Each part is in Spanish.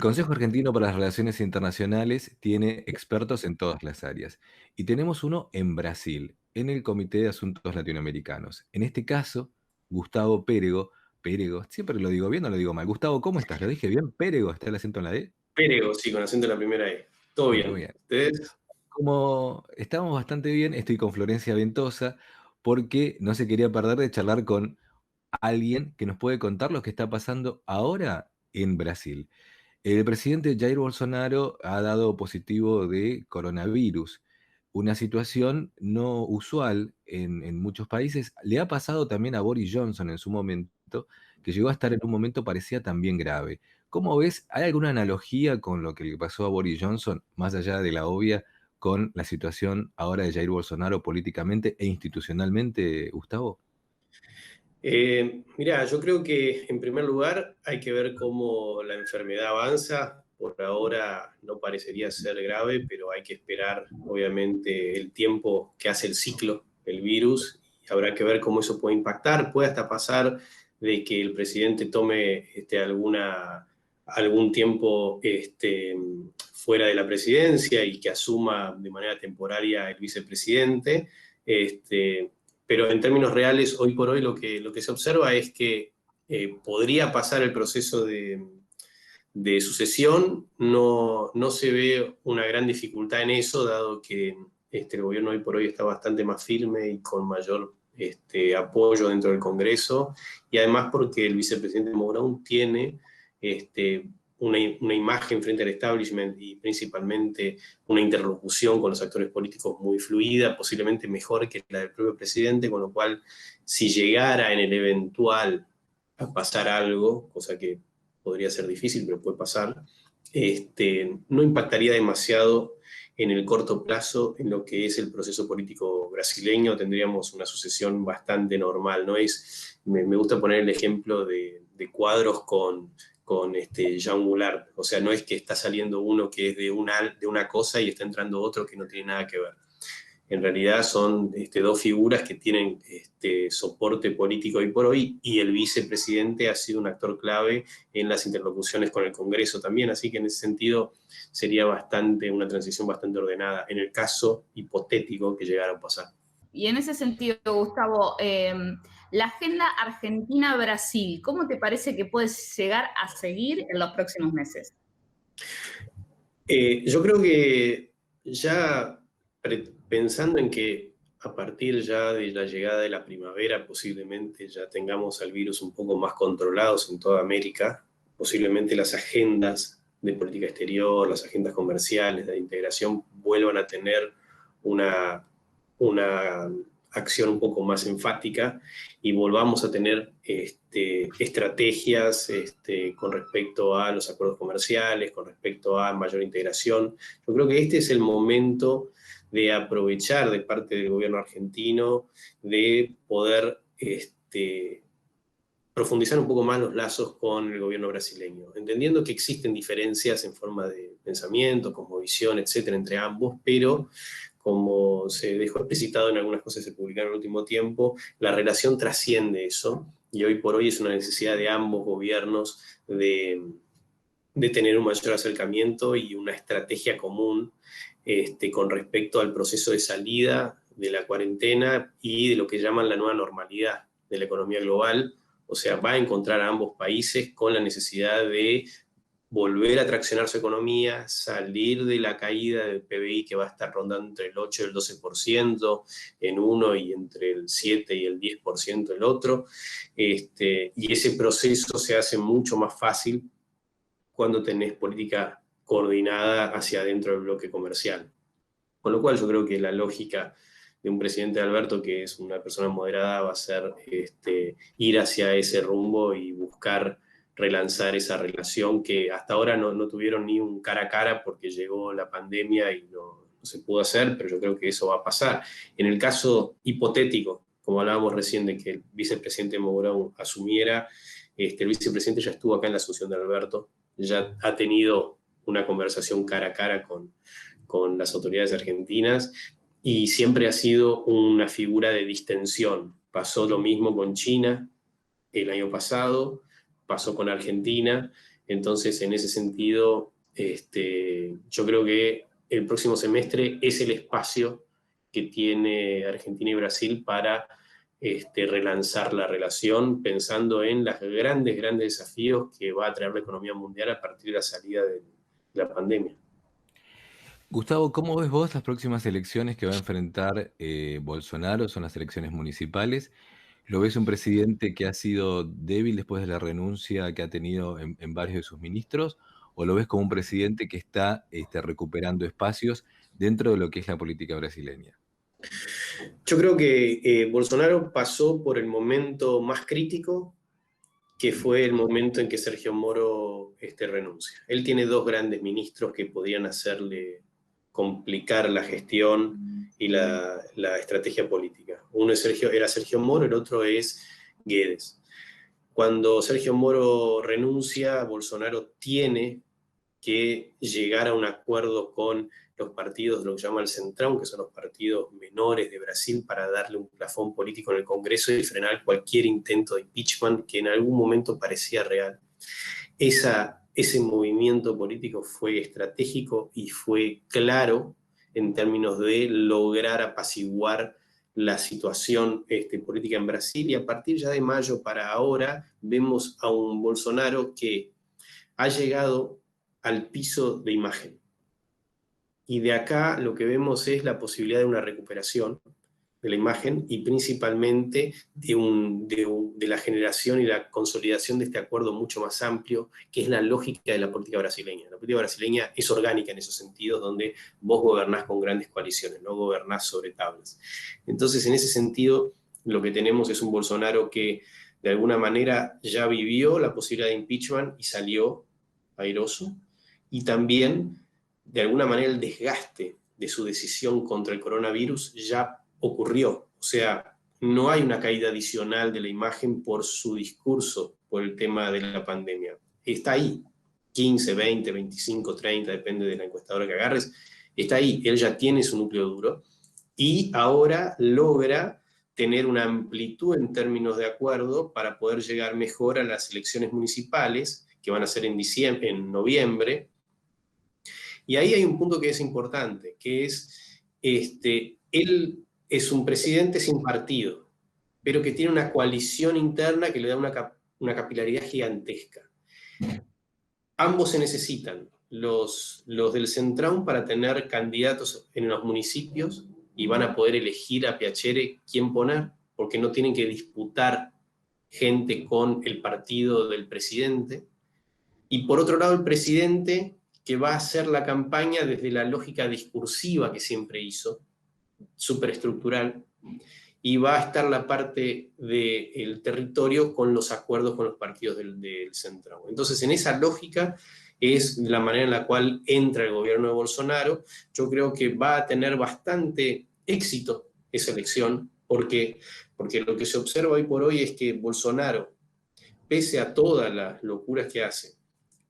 Consejo Argentino para las Relaciones Internacionales tiene expertos en todas las áreas y tenemos uno en Brasil, en el Comité de Asuntos Latinoamericanos. En este caso, Gustavo Pérego, siempre lo digo bien o lo digo mal. Gustavo, ¿cómo estás? ¿Lo dije bien? Pérego, ¿está el acento en la D? Pérego, sí, con acento en la primera E. Todo Muy bien. bien. ¿Ustedes? Como estamos bastante bien, estoy con Florencia Ventosa porque no se quería perder de charlar con alguien que nos puede contar lo que está pasando ahora en Brasil. El presidente Jair Bolsonaro ha dado positivo de coronavirus, una situación no usual en muchos países. Le ha pasado también a Boris Johnson en su momento, que llegó a estar en un momento parecía también grave. ¿Cómo ves? ¿Hay alguna analogía con lo que le pasó a Boris Johnson, más allá de la obvia, con la situación ahora de Jair Bolsonaro políticamente e institucionalmente, Gustavo? Mirá, yo creo que en primer lugar hay que ver cómo la enfermedad avanza. Por ahora no parecería ser grave, pero hay que esperar, obviamente, el tiempo que hace el ciclo, el virus, y habrá que ver cómo eso puede impactar. Puede hasta pasar de que el presidente tome algún tiempo fuera de la presidencia y que asuma de manera temporaria el vicepresidente. Este, pero en términos reales, hoy por hoy lo que se observa es que podría pasar el proceso de sucesión, no se ve una gran dificultad en eso, dado que el gobierno hoy por hoy está bastante más firme y con mayor apoyo dentro del Congreso, y además porque el vicepresidente Mourão tiene una imagen frente al establishment y principalmente una interlocución con los actores políticos muy fluida, posiblemente mejor que la del propio presidente, con lo cual si llegara en el eventual a pasar algo, cosa que podría ser difícil, pero puede pasar, no impactaría demasiado en el corto plazo en lo que es el proceso político brasileño. Tendríamos una sucesión bastante normal. No es, me gusta poner el ejemplo de cuadros con Jean Goulart. O sea, no es que está saliendo uno que es de una cosa y está entrando otro que no tiene nada que ver. En realidad son dos figuras que tienen soporte político hoy por hoy, y el vicepresidente ha sido un actor clave en las interlocuciones con el Congreso también, así que en ese sentido sería una transición bastante ordenada en el caso hipotético que llegara a pasar. Y en ese sentido, Gustavo, la agenda Argentina-Brasil, ¿cómo te parece que puede llegar a seguir en los próximos meses? Yo creo que ya pensando en que a partir ya de la llegada de la primavera posiblemente ya tengamos al virus un poco más controlados en toda América, posiblemente las agendas de política exterior, las agendas comerciales, de integración vuelvan a tener una acción un poco más enfática y volvamos a tener estrategias con respecto a los acuerdos comerciales, con respecto a mayor integración. Yo creo que este es el momento de aprovechar de parte del gobierno argentino de poder profundizar un poco más los lazos con el gobierno brasileño, entendiendo que existen diferencias en forma de pensamiento, cosmovisión, etcétera, entre ambos, pero como se dejó explicitado en algunas cosas que se publicaron en el último tiempo, la relación trasciende eso, y hoy por hoy es una necesidad de ambos gobiernos de tener un mayor acercamiento y una estrategia común con respecto al proceso de salida de la cuarentena y de lo que llaman la nueva normalidad de la economía global. O sea, va a encontrar a ambos países con la necesidad de volver a traccionar su economía, salir de la caída del PBI que va a estar rondando entre el 8 y el 12% en uno y entre el 7 y el 10% el otro. Y ese proceso se hace mucho más fácil cuando tenés política coordinada hacia adentro del bloque comercial. Con lo cual yo creo que la lógica de un presidente Alberto, que es una persona moderada, va a ser ir hacia ese rumbo y buscar relanzar esa relación que hasta ahora no tuvieron ni un cara a cara porque llegó la pandemia y no se pudo hacer, pero yo creo que eso va a pasar. En el caso hipotético, como hablábamos recién, de que el vicepresidente Mourão asumiera, el vicepresidente ya estuvo acá en la asunción de Alberto, ya ha tenido una conversación cara a cara con las autoridades argentinas y siempre ha sido una figura de distensión. Pasó lo mismo con China el año pasado, pasó con Argentina, Entonces, en ese sentido, yo creo que el próximo semestre es el espacio que tiene Argentina y Brasil para relanzar la relación, pensando en los grandes desafíos que va a traer la economía mundial a partir de la salida de la pandemia. Gustavo, ¿cómo ves vos las próximas elecciones que va a enfrentar Bolsonaro? Son las elecciones municipales. ¿Lo ves un presidente que ha sido débil después de la renuncia que ha tenido en varios de sus ministros? ¿O lo ves como un presidente que está recuperando espacios dentro de lo que es la política brasileña? Yo creo que Bolsonaro pasó por el momento más crítico, que fue el momento en que Sergio Moro renuncia. Él tiene dos grandes ministros que podían hacerle complicar la gestión y la estrategia política. Uno era Sergio Moro, el otro es Guedes. Cuando Sergio Moro renuncia, Bolsonaro tiene que llegar a un acuerdo con los partidos, lo que llama el Centrão, que son los partidos menores de Brasil, para darle un plafón político en el Congreso y frenar cualquier intento de impeachment que en algún momento parecía real. Ese movimiento político fue estratégico y fue claro en términos de lograr apaciguar la situación política en Brasil, y a partir ya de mayo para ahora vemos a un Bolsonaro que ha llegado al piso de imagen. Y de acá lo que vemos es la posibilidad de una recuperación de la imagen y principalmente de la generación y la consolidación de este acuerdo mucho más amplio, que es la lógica de la política brasileña. La política brasileña es orgánica en esos sentidos, donde vos gobernás con grandes coaliciones, no gobernás sobre tablas. Entonces, en ese sentido, lo que tenemos es un Bolsonaro que de alguna manera ya vivió la posibilidad de impeachment y salió airoso, y también de alguna manera el desgaste de su decisión contra el coronavirus ya ocurrió. O sea, no hay una caída adicional de la imagen por su discurso, por el tema de la pandemia. Está ahí, 15, 20, 25, 30, depende de la encuestadora que agarres, está ahí, él ya tiene su núcleo duro y ahora logra tener una amplitud en términos de acuerdo para poder llegar mejor a las elecciones municipales, que van a ser en noviembre. Y ahí hay un punto que es importante, que es, él es un presidente sin partido, pero que tiene una coalición interna que le da una capilaridad gigantesca. Ambos se necesitan, los del Centrão para tener candidatos en los municipios y van a poder elegir a piacere quién poner, porque no tienen que disputar gente con el partido del presidente. Y por otro lado, el presidente, que va a hacer la campaña desde la lógica discursiva que siempre hizo, superestructural, y va a estar la parte del territorio con los acuerdos con los partidos del Centrão. Entonces, en esa lógica es la manera en la cual entra el gobierno de Bolsonaro. Yo creo que va a tener bastante éxito esa elección, porque lo que se observa hoy por hoy es que Bolsonaro, pese a todas las locuras que hace,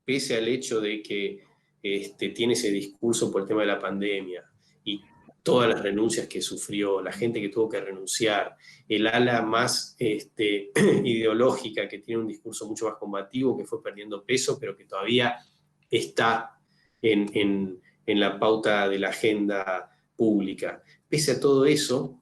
pese al hecho de que tiene ese discurso por el tema de la pandemia y todas las renuncias que sufrió, la gente que tuvo que renunciar, el ala más ideológica que tiene un discurso mucho más combativo, que fue perdiendo peso, pero que todavía está en la pauta de la agenda pública. Pese a todo eso,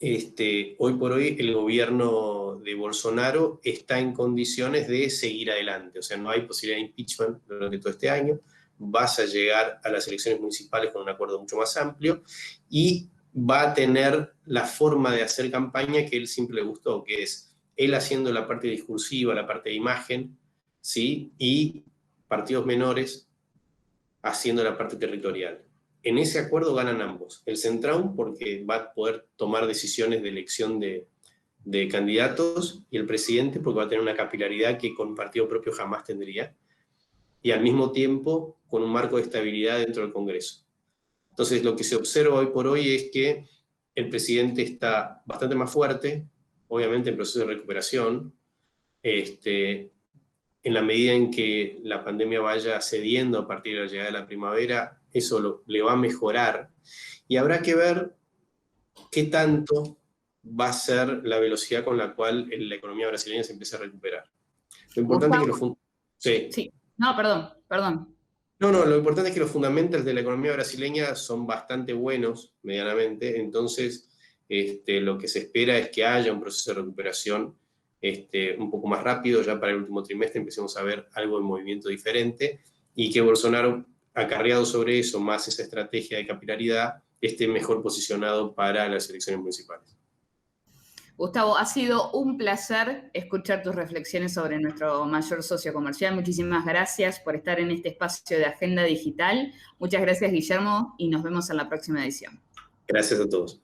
hoy por hoy el gobierno de Bolsonaro está en condiciones de seguir adelante, o sea, no hay posibilidad de impeachment durante todo este año, vas a llegar a las elecciones municipales con un acuerdo mucho más amplio y va a tener la forma de hacer campaña que él siempre le gustó, que es él haciendo la parte discursiva, la parte de imagen, ¿sí? Y partidos menores haciendo la parte territorial. En ese acuerdo ganan ambos. El Centrão, porque va a poder tomar decisiones de elección de candidatos, y el presidente, porque va a tener una capilaridad que con un partido propio jamás tendría, y al mismo tiempo con un marco de estabilidad dentro del Congreso. Entonces, lo que se observa hoy por hoy es que el presidente está bastante más fuerte, obviamente en proceso de recuperación, en la medida en que la pandemia vaya cediendo a partir de la llegada de la primavera, eso le va a mejorar, y habrá que ver qué tanto va a ser la velocidad con la cual la economía brasileña se empieza a recuperar. Lo importante es que Sí. No, perdón. No, lo importante es que los fundamentals de la economía brasileña son bastante buenos, medianamente, entonces lo que se espera es que haya un proceso de recuperación un poco más rápido, ya para el último trimestre empecemos a ver algo de movimiento diferente, y que Bolsonaro, acarreado sobre eso, más esa estrategia de capilaridad, esté mejor posicionado para las elecciones municipales. Gustavo, ha sido un placer escuchar tus reflexiones sobre nuestro mayor socio comercial. Muchísimas gracias por estar en este espacio de Agenda Digital. Muchas gracias, Guillermo, y nos vemos en la próxima edición. Gracias a todos.